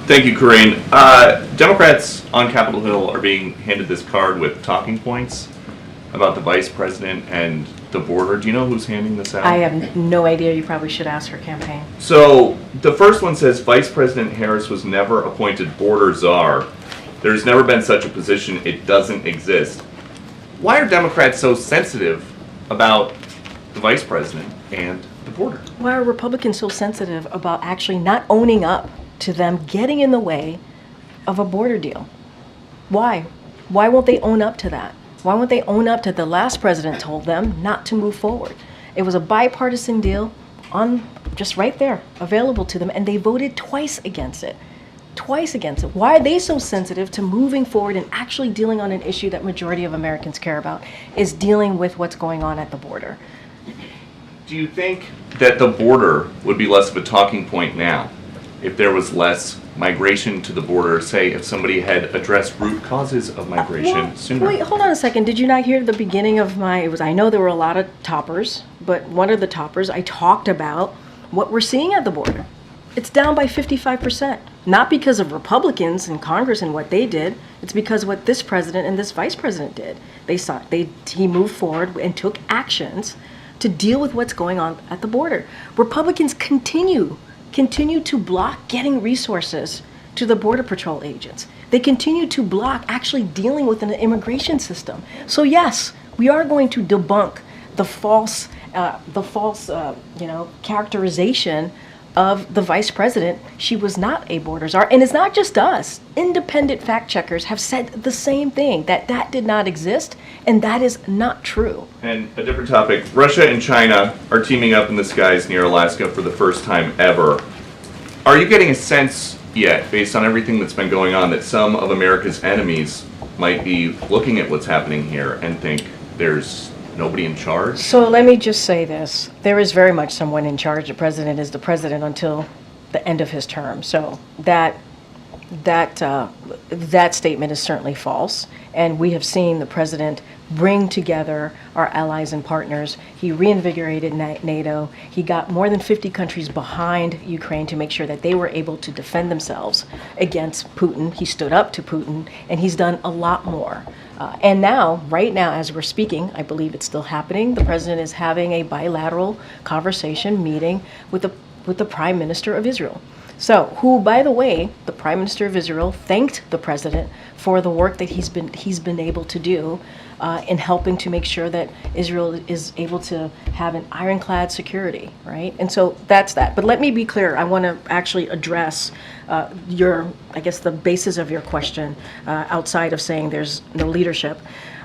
Thank you, Corinne. Democrats on Capitol Hill are being handed this card with talking points about the vice president and the border. Do you know who's handing this out? I have no idea. You probably should ask her campaign. So the first one says Vice President Harris was never appointed border czar. There's never been such a position. It doesn't exist. Why are Democrats so sensitive about the vice president and the border? Why are Republicans so sensitive about actually not owning up to them getting in the way of a border deal? Why? Why won't they own up to that? Why won't they own up to the last president told them not to move forward? It was a bipartisan deal on just right there, available to them, and they voted twice against it. Twice against it. Why are they so sensitive to moving forward and actually dealing on an issue that majority of Americans care about, is dealing with what's going on at the border? Do you think that the border would be less of a talking point now if there was less migration to the border, say if somebody had addressed root causes of migration sooner? Wait, hold on a second. Did you not hear the beginning of I know there were a lot of toppers, but one of the toppers, I talked about what we're seeing at the border. It's down by 55%. Not because of Republicans in Congress and what they did. It's because what this president and this vice president did. He moved forward and took actions to deal with what's going on at the border. Republicans continue to block getting resources to the Border Patrol agents. They continue to block actually dealing with an immigration system. So yes, we are going to debunk the false characterization of the vice president. She was not a border czar, and it's not just us. Independent fact checkers have said the same thing, that did not exist, and that is not true. And a different topic, Russia and China are teaming up in the skies near Alaska for the first time ever. Are you getting a sense yet, based on everything that's been going on, that some of America's enemies might be looking at what's happening here and think there's nobody in charge? So let me just say this. There is very much someone in charge. The president is the president until the end of his term. So that statement is certainly false. And we have seen the president bring together our allies and partners. He reinvigorated NATO. He got more than 50 countries behind Ukraine to make sure that they were able to defend themselves against Putin. He stood up to Putin, and he's done a lot more. And now, right now, as we're speaking, I believe it's still happening, the president is having a bilateral conversation meeting with the Prime Minister of Israel. So, who, by the way, the Prime Minister of Israel thanked the president for the work that he's been able to do in helping to make sure that Israel is able to have an ironclad security, right? And so that's that. But let me be clear. I want to actually address the basis of your question outside of saying there's no leadership.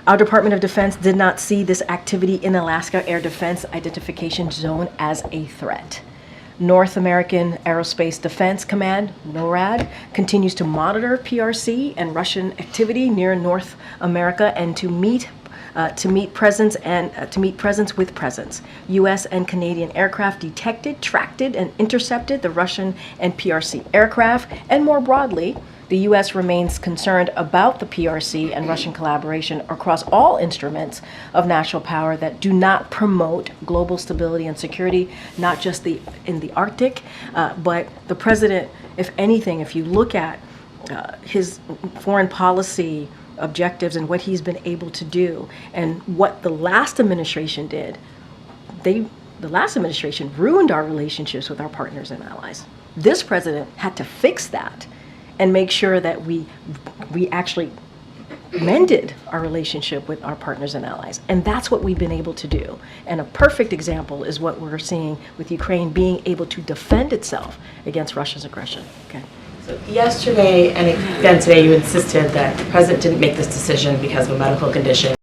Our Department of Defense did not see this activity in Alaska Air Defense Identification Zone as a threat. North American Aerospace Defense Command, NORAD, continues to monitor PRC and Russian activity near North America and to meet presence with presence. U.S. and Canadian aircraft detected, tracked, and intercepted the Russian and PRC aircraft, and more broadly, the U.S. remains concerned about the PRC and Russian collaboration across all instruments of national power that do not promote global stability and security, not just in the Arctic, but the president, if anything, if you look at his foreign policy objectives and what he's been able to do and what the last administration did, the last administration ruined our relationships with our partners and allies. This president had to fix that and make sure that we actually mended our relationship with our partners and allies. And that's what we've been able to do. And a perfect example is what we're seeing with Ukraine being able to defend itself against Russia's aggression. Okay. So yesterday and again today, you insisted that the president didn't make this decision because of a medical condition.